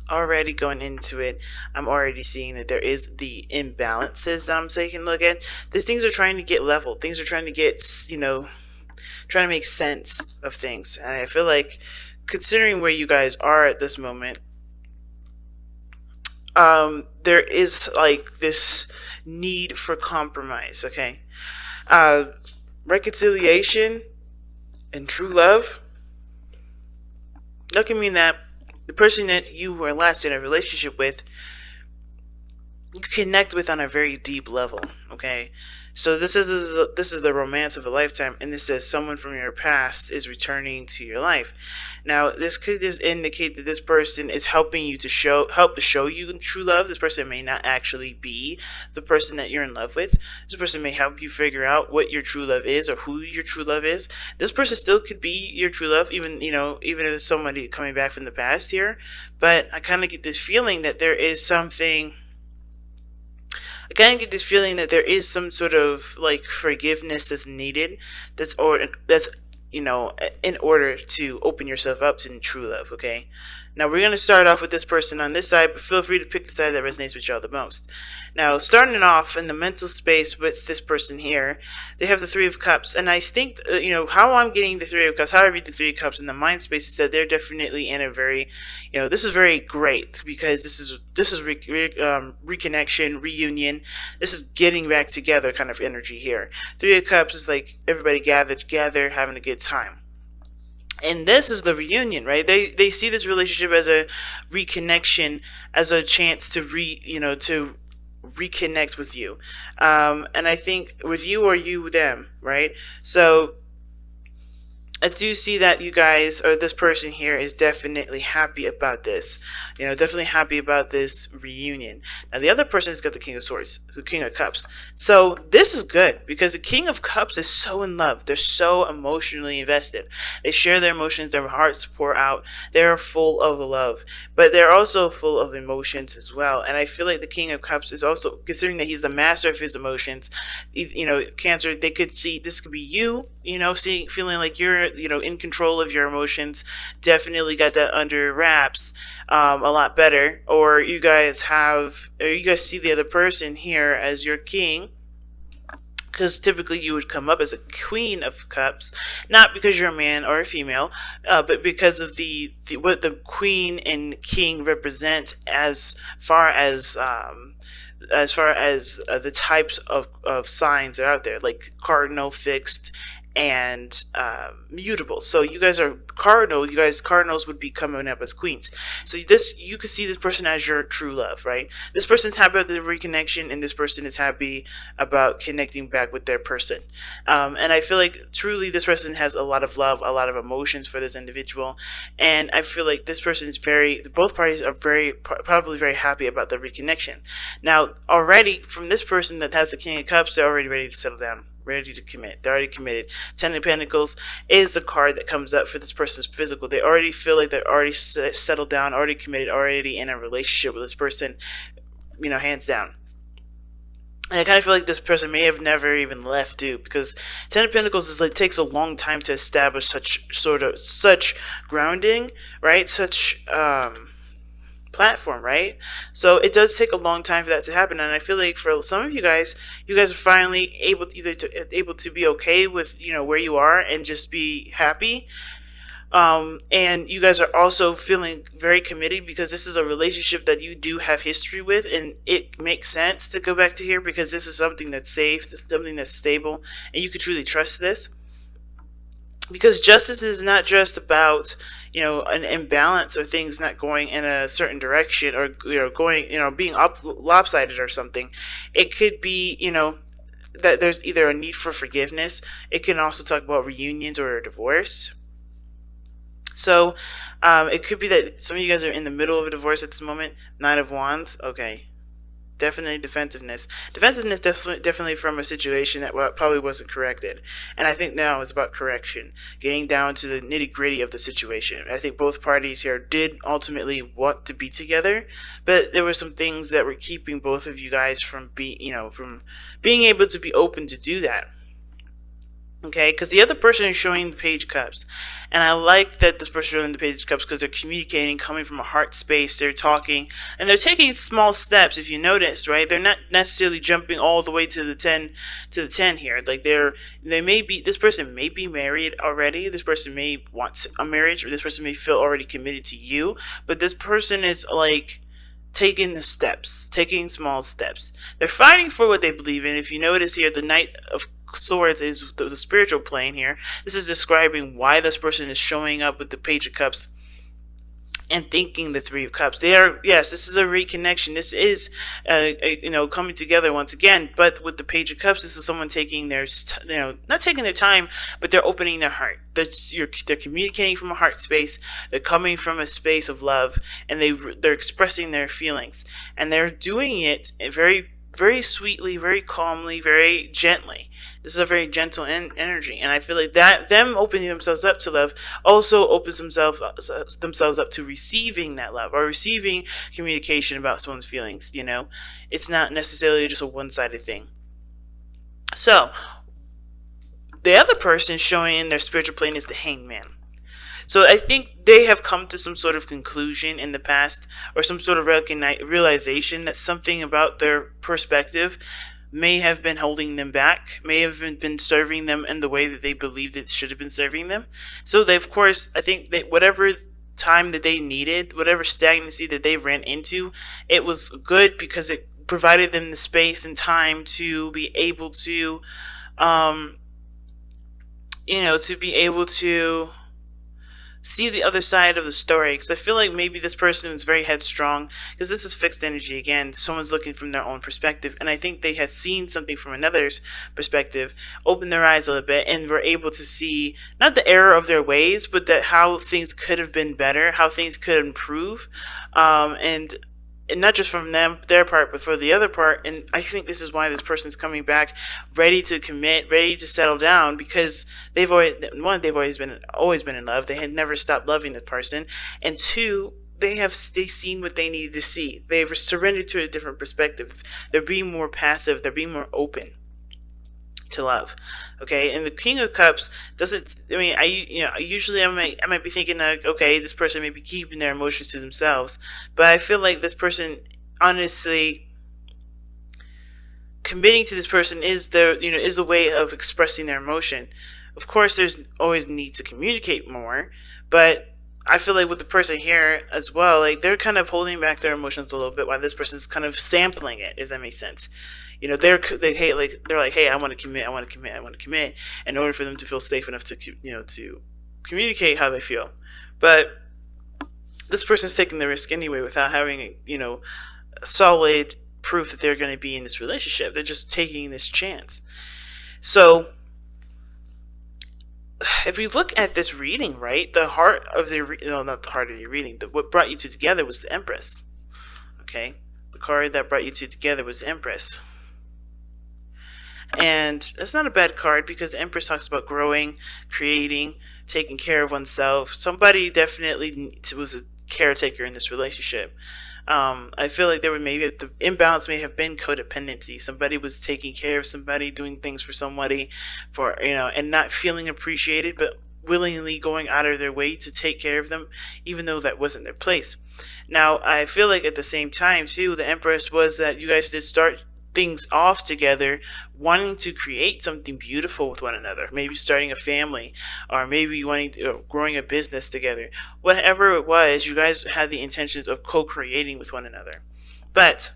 already going into it, I'm already seeing that there is the imbalances that I'm taking a look at. These things are trying to get leveled. Things are trying to get, trying to make sense of things. And I feel like, considering where you guys are at this moment, there is like this need for compromise. Okay, uh, reconciliation and true love. That can mean that the person that you were last in a relationship with, you connect with on a very deep level. Okay, so this is the romance of a lifetime, and this says someone from your past is returning to your life. Now, this could just indicate that this person is helping you to show you true love. This person may not actually be the person that you're in love with. This person may help you figure out what your true love is or who your true love is. This person still could be your true love, even if it's somebody coming back from the past here. But I kind of get this feeling that there is something. I kind of get this feeling that there is some sort of like forgiveness that's needed, that's in order to open yourself up to true love. Okay, now we're gonna start off with this person on this side, but feel free to pick the side that resonates with y'all the most. Now, starting off in the mental space with this person here, they have the Three of Cups, and I think how I'm getting the Three of Cups, how I read the Three of Cups in the mind space is that they're definitely in a very, this is very great because this is reconnection, reunion. This is getting back together kind of energy here. Three of Cups is like everybody gathered together, having a good time. And this is the reunion, right? They see this relationship as a reconnection, as a chance to to reconnect with you. And I think with you or you them, right? So I do see that you guys, or this person here, is definitely happy about this. Definitely happy about this reunion. Now, the other person's got the King of Swords, the King of Cups. So this is good because the King of Cups is so in love. They're so emotionally invested. They share their emotions, their hearts pour out. They're full of love, but they're also full of emotions as well. And I feel like the King of Cups is also, considering that he's the master of his emotions, Cancer, they could see this could be you, feeling like you're, in control of your emotions, definitely got that under wraps, a lot better. Or you guys see the other person here as your king, because typically you would come up as a Queen of Cups, not because you're a man or a female, but because of what the Queen and King represent as far as the types of signs that are out there, like cardinal, fixed, and mutable. So you guys are cardinal. You guys cardinals would be coming up as queens. So you could see this person as your true love, right? This person's happy about the reconnection, and this person is happy about connecting back with their person. And I feel like truly this person has a lot of love, a lot of emotions for this individual, and I feel like this person is both parties are probably very happy about the reconnection. Now, already from this person that has the King of Cups, they're already ready to settle down, ready to commit. They're already committed. Ten of Pentacles is the card that comes up for this person's physical. They already feel like they're already settled down, already committed, already in a relationship with this person, hands down. And I kind of feel like this person may have never even left too, because Ten of Pentacles is like takes a long time to establish such grounding, right? Such platform, right? So it does take a long time for that to happen, and I feel like for some of you guys are finally able to be okay with where you are and just be happy. And you guys are also feeling very committed because this is a relationship that you do have history with, and it makes sense to go back to here because this is something that's safe, this is something that's stable, and you can truly trust this. Because justice is not just about an imbalance or things not going in a certain direction, or going being lopsided or something. It could be that there's either a need for forgiveness. It can also talk about reunions or a divorce. So it could be that some of you guys are in the middle of a divorce at this moment. Nine of Wands. Okay. Definitely defensiveness. Defensiveness definitely from a situation that probably wasn't corrected. And I think now it's about correction, getting down to the nitty gritty of the situation. I think both parties here did ultimately want to be together, but there were some things that were keeping both of you guys from being able to be open to do that. Okay, because the other person is showing the page of cups, and I like that this person showing the page of cups because they're communicating, coming from a heart space. They're talking, and they're taking small steps. If you notice, right, they're not necessarily jumping all the way to the ten here. Like they may be, this person may be married already. This person may want a marriage, or this person may feel already committed to you. But this person is like taking the steps, taking small steps. They're fighting for what they believe in. If you notice here, the Knight of Swords is the spiritual plane here. This is describing why this person is showing up with the Page of Cups and thinking the Three of Cups. They are, yes, this is a reconnection. This is coming together once again. But with the Page of Cups, this is someone taking their not taking their time, but they're opening their heart. They're communicating from a heart space. They're coming from a space of love, and they're expressing their feelings, and they're doing it very, very sweetly, very calmly, very gently. This is a very gentle energy, and I feel like that them opening themselves up to love also opens themselves up to receiving that love, or receiving communication about someone's feelings. It's not necessarily just a one-sided thing. So the other person showing in their spiritual plane is the Hangman. So I think they have come to some sort of conclusion in the past, or some sort of realization that something about their perspective may have been holding them back, may have been serving them in the way that they believed it should have been serving them. So they, of course, I think that whatever time that they needed, whatever stagnancy that they ran into, it was good because it provided them the space and time to be able to, to be able to see the other side of the story, because I feel like maybe this person is very headstrong, because this is fixed energy again. Someone's looking from their own perspective, and I think they had seen something from another's perspective, opened their eyes a little bit, and were able to see not the error of their ways, but that how things could have been better, how things could improve, and not just from their part, but for the other part. And I think this is why this person's coming back, ready to commit, ready to settle down, because they've always been in love. They had never stopped loving the person, and two, they've seen what they needed to see. They've surrendered to a different perspective. They're being more passive. They're being more open to love. Okay, and the King of Cups doesn't, I mean, usually I might be thinking like, okay, this person may be keeping their emotions to themselves, but I feel like this person, honestly, committing to this person is a way of expressing their emotion. Of course, there's always need to communicate more, but I feel like with the person here as well, like they're kind of holding back their emotions a little bit while this person's kind of sampling it, if that makes sense. They're like, hey, I want to commit, I want to commit, I want to commit, in order for them to feel safe enough to to communicate how they feel. But this person's taking the risk anyway without having solid proof that they're going to be in this relationship. They're just taking this chance. So if we look at this reading, right, the heart of the not the heart of the reading, what brought you two together was the Empress. Okay, the card that brought you two together was the Empress. And that's not a bad card, because the Empress talks about growing, creating, taking care of oneself. Somebody definitely was a caretaker in this relationship. I feel like the imbalance may have been codependency. Somebody was taking care of somebody, doing things for somebody, and not feeling appreciated, but willingly going out of their way to take care of them, even though that wasn't their place. Now, I feel like at the same time too, the Empress was that you guys did start things off together, wanting to create something beautiful with one another, maybe starting a family, or maybe growing a business together. Whatever it was, you guys had the intentions of co-creating with one another. But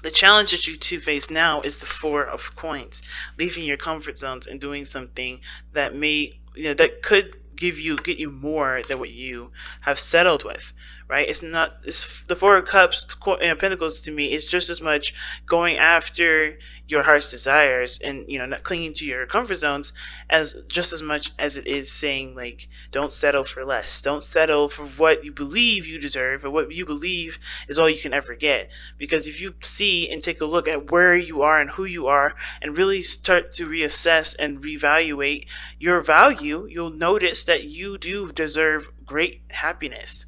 the challenge that you two face now is the Four of Coins, leaving your comfort zones and doing something that that could get you more than what you have settled with, right? It's the Four of Cups, Pentacles, to me is just as much going after your heart's desires and not clinging to your comfort zones, as just as much as it is saying, like, don't settle for less, don't settle for what you believe you deserve or what you believe is all you can ever get. Because if you see and take a look at where you are and who you are, and really start to reassess and reevaluate your value, you'll notice that you do deserve great happiness.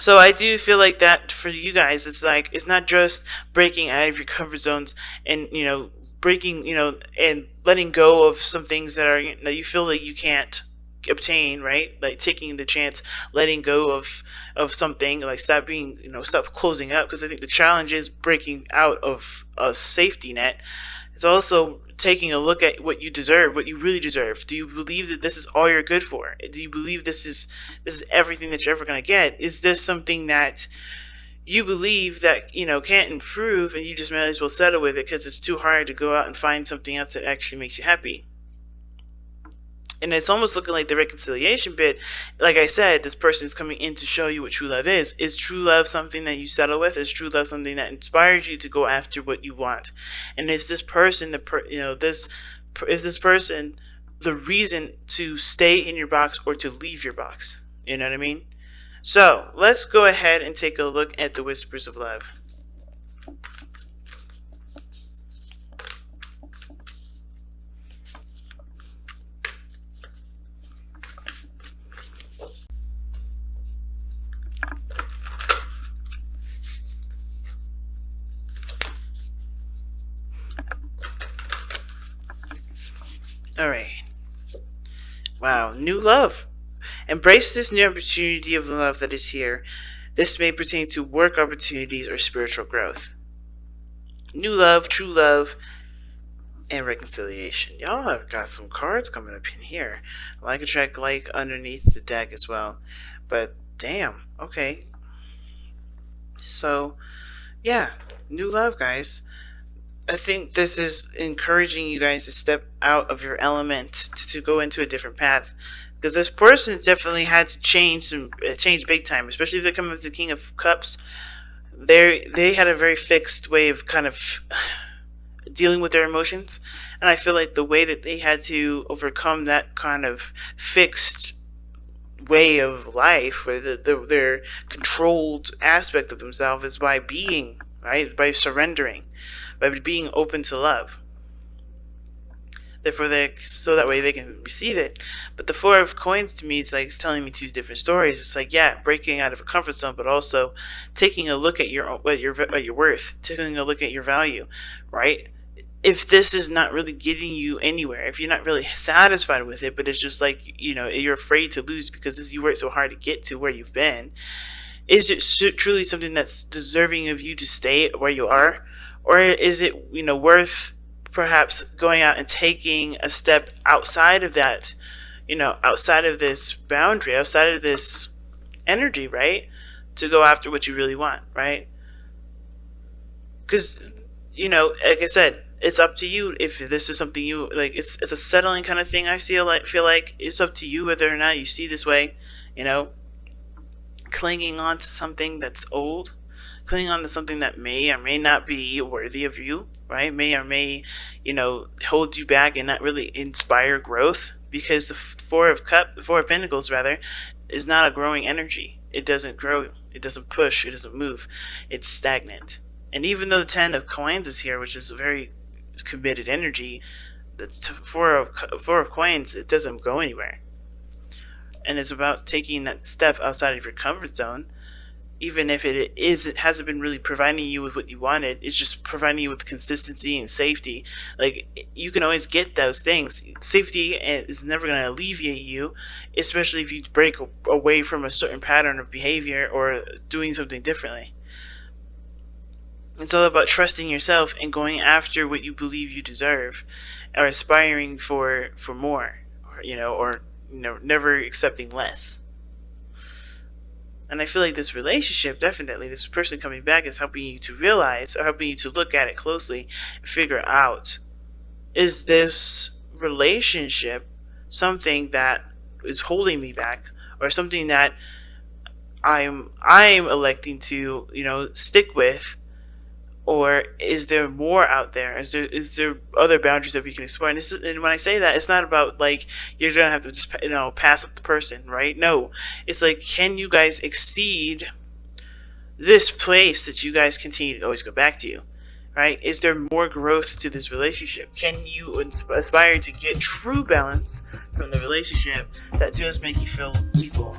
So I do feel like that for you guys, it's like, it's not just breaking out of your comfort zones and breaking, and letting go of some things that are that you feel that you can't obtain, right? Like taking the chance, letting go of something, like stop being, stop closing up, because I think the challenge is breaking out of a safety net. It's also taking a look at what you deserve, what you really deserve. Do you believe that this is all you're good for? Do you believe this is everything that you're ever going to get? Is this something that you believe that can't improve, and you just might as well settle with it because it's too hard to go out and find something else that actually makes you happy? And it's almost looking like the reconciliation bit. Like I said, this person is coming in to show you what true love is. Is true love something that you settle with? Is true love something that inspires you to go after what you want? And is this person is this person the reason to stay in your box or to leave your box? You know what I mean? So let's go ahead and take a look at the whispers of love. All right. Wow, new love. Embrace this new opportunity of love that is here. This may pertain to work opportunities or spiritual growth. New love, true love, and reconciliation. Y'all have got some cards coming up in here. Like a track like underneath the deck as well. But damn, okay. So, yeah, new love, guys. I think this is encouraging you guys to step out of your element, to go into a different path, because this person definitely had to change big time, especially if they're coming with the King of Cups. They had a very fixed way of kind of dealing with their emotions, and I feel like the way that they had to overcome that kind of fixed way of life, or their controlled aspect of themselves, is by being, right, by surrendering, by being open to love. Therefore, so that way they can receive it. But the Four of Coins to me, it's telling me two different stories. It's like, yeah, breaking out of a comfort zone, but also taking a look at your worth, taking a look at your value, right? If this is not really getting you anywhere, if you're not really satisfied with it, but it's just like, you're afraid to lose because you worked so hard to get to where you've been, is it truly something that's deserving of you to stay where you are? Or is it, worth perhaps going out and taking a step outside of that, outside of this boundary, outside of this energy, right? To go after what you really want, right? Because, like I said, it's up to you if this is something you like. It's a settling kind of thing. I feel like it's up to you whether or not you see this way, clinging on to something that's old, clinging on to something that may or may not be worthy of you, right? May or may, hold you back and not really inspire growth, because the Four of Pentacles, rather, is not a growing energy. It doesn't grow. It doesn't push. It doesn't move. It's stagnant. And even though the Ten of Coins is here, which is a very committed energy, that's Four of Coins, it doesn't go anywhere. And it's about taking that step outside of your comfort zone. Even if it hasn't been really providing you with what you wanted, it's just providing you with consistency and safety. Like, you can always get those things. Safety is never going to alleviate you, especially if you break away from a certain pattern of behavior or doing something differently. It's all about trusting yourself and going after what you believe you deserve, or aspiring for more, or never accepting less. And I feel like this relationship, definitely, this person coming back, is helping you to realize, or helping you to look at it closely and figure out, is this relationship something that is holding me back, or something that I'm electing to, stick with, or is there more out there? Is there other boundaries that we can explore? And when I say that, it's not about like you're gonna have to just pass up the person, right? No, it's like, can you guys exceed this place that you guys continue to always go back to, right? Is there more growth to this relationship? Can you aspire to get true balance from the relationship that does make you feel equal?